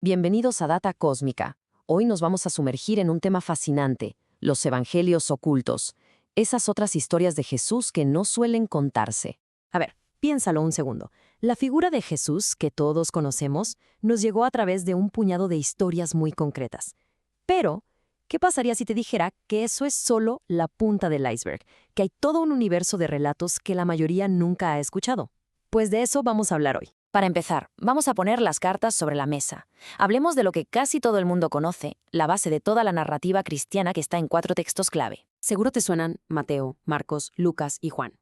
Bienvenidos a Data Cósmica. Hoy nos vamos a sumergir en un tema fascinante, los evangelios ocultos, esas otras historias de Jesús que no suelen contarse. A ver, piénsalo un segundo. La figura de Jesús, que todos conocemos, nos llegó a través de un puñado de historias muy concretas. Pero, ¿qué pasaría si te dijera que eso es solo la punta del iceberg, que hay todo un universo de relatos que la mayoría nunca ha escuchado? Pues de eso vamos a hablar hoy. Para empezar, vamos a poner las cartas sobre la mesa. Hablemos de lo que casi todo el mundo conoce, la base de toda la narrativa cristiana que está en 4 textos clave. Seguro te suenan Mateo, Marcos, Lucas y Juan.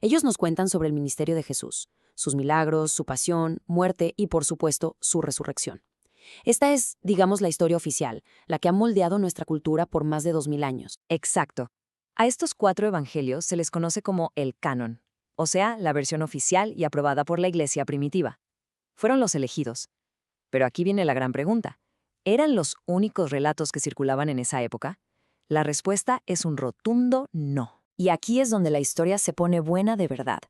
Ellos nos cuentan sobre el ministerio de Jesús, sus milagros, su pasión, muerte y, por supuesto, su resurrección. Esta es, digamos, la historia oficial, la que ha moldeado nuestra cultura por más de 2000 años. Exacto. A estos 4 evangelios se les conoce como el canon, o sea, la versión oficial y aprobada por la Iglesia primitiva. Fueron los elegidos. Pero aquí viene la gran pregunta. ¿Eran los únicos relatos que circulaban en esa época? La respuesta es un rotundo no. Y aquí es donde la historia se pone buena de verdad.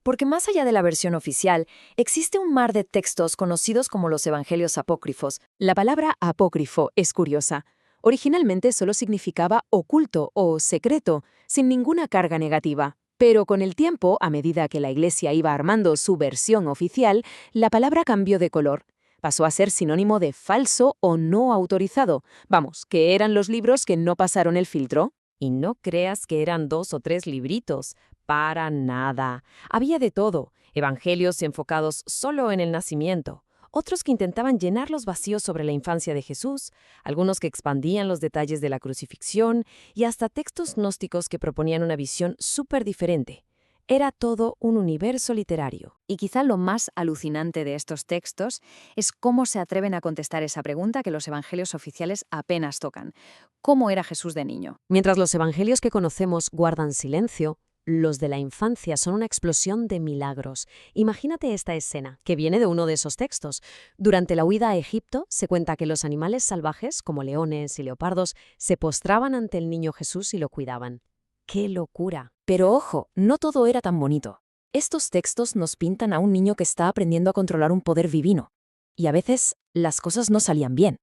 Porque más allá de la versión oficial, existe un mar de textos conocidos como los evangelios apócrifos. La palabra apócrifo es curiosa. Originalmente solo significaba oculto o secreto, sin ninguna carga negativa. Pero con el tiempo, a medida que la Iglesia iba armando su versión oficial, la palabra cambió de color. Pasó a ser sinónimo de falso o no autorizado. Vamos, que eran los libros que no pasaron el filtro. Y no creas que eran 2 o 3 libritos. Para nada. Había de todo. Evangelios enfocados solo en el nacimiento. Otros que intentaban llenar los vacíos sobre la infancia de Jesús, algunos que expandían los detalles de la crucifixión y hasta textos gnósticos que proponían una visión súper diferente. Era todo un universo literario. Y quizá lo más alucinante de estos textos es cómo se atreven a contestar esa pregunta que los evangelios oficiales apenas tocan. ¿Cómo era Jesús de niño? Mientras los evangelios que conocemos guardan silencio, los de la infancia son una explosión de milagros. Imagínate esta escena, que viene de uno de esos textos. Durante la huida a Egipto, se cuenta que los animales salvajes, como leones y leopardos, se postraban ante el niño Jesús y lo cuidaban. ¡Qué locura! Pero ojo, no todo era tan bonito. Estos textos nos pintan a un niño que está aprendiendo a controlar un poder divino. Y a veces, las cosas no salían bien.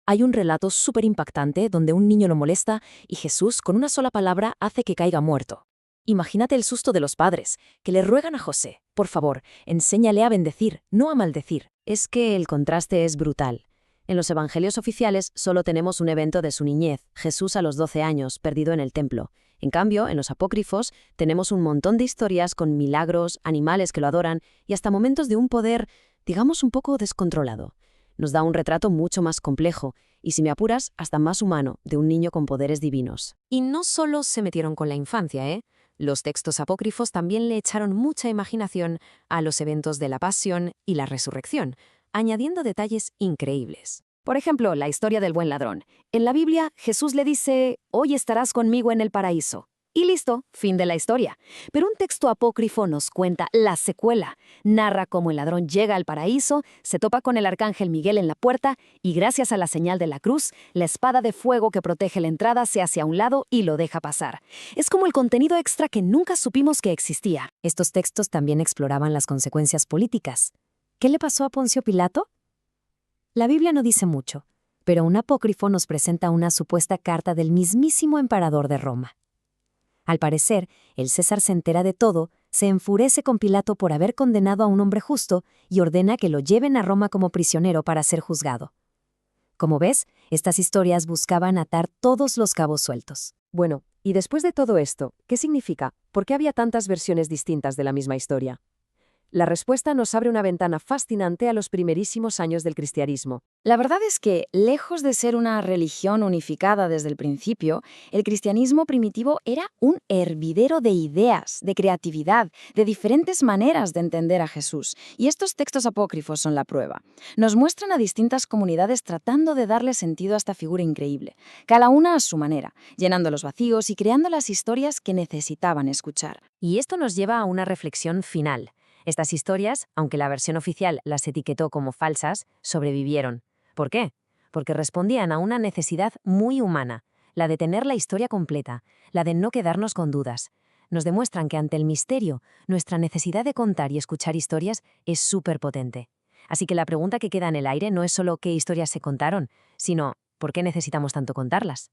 Hay un relato súper impactante donde un niño lo molesta y Jesús, con una sola palabra, hace que caiga muerto. Imagínate el susto de los padres, que le ruegan a José, por favor, enséñale a bendecir, no a maldecir. Es que el contraste es brutal. En los evangelios oficiales solo tenemos un evento de su niñez, Jesús a los 12 años, perdido en el templo. En cambio, en los apócrifos tenemos un montón de historias con milagros, animales que lo adoran y hasta momentos de un poder, digamos, un poco descontrolado. Nos da un retrato mucho más complejo y, si me apuras, hasta más humano, de un niño con poderes divinos. Y no solo se metieron con la infancia, ¿eh? Los textos apócrifos también le echaron mucha imaginación a los eventos de la pasión y la resurrección, añadiendo detalles increíbles. Por ejemplo, la historia del buen ladrón. En la Biblia, Jesús le dice, «Hoy estarás conmigo en el paraíso». Y listo, fin de la historia. Pero un texto apócrifo nos cuenta la secuela. Narra cómo el ladrón llega al paraíso, se topa con el arcángel Miguel en la puerta y gracias a la señal de la cruz, la espada de fuego que protege la entrada se hace a un lado y lo deja pasar. Es como el contenido extra que nunca supimos que existía. Estos textos también exploraban las consecuencias políticas. ¿Qué le pasó a Poncio Pilato? La Biblia no dice mucho, pero un apócrifo nos presenta una supuesta carta del mismísimo emperador de Roma. Al parecer, el César se entera de todo, se enfurece con Pilato por haber condenado a un hombre justo y ordena que lo lleven a Roma como prisionero para ser juzgado. Como ves, estas historias buscaban atar todos los cabos sueltos. Bueno, y después de todo esto, ¿qué significa? ¿Por qué había tantas versiones distintas de la misma historia? La respuesta nos abre una ventana fascinante a los primerísimos años del cristianismo. La verdad es que, lejos de ser una religión unificada desde el principio, el cristianismo primitivo era un hervidero de ideas, de creatividad, de diferentes maneras de entender a Jesús. Y estos textos apócrifos son la prueba. Nos muestran a distintas comunidades tratando de darle sentido a esta figura increíble, cada una a su manera, llenando los vacíos y creando las historias que necesitaban escuchar. Y esto nos lleva a una reflexión final. Estas historias, aunque la versión oficial las etiquetó como falsas, sobrevivieron. ¿Por qué? Porque respondían a una necesidad muy humana, la de tener la historia completa, la de no quedarnos con dudas. Nos demuestran que ante el misterio, nuestra necesidad de contar y escuchar historias es súper potente. Así que la pregunta que queda en el aire no es solo qué historias se contaron, sino ¿por qué necesitamos tanto contarlas?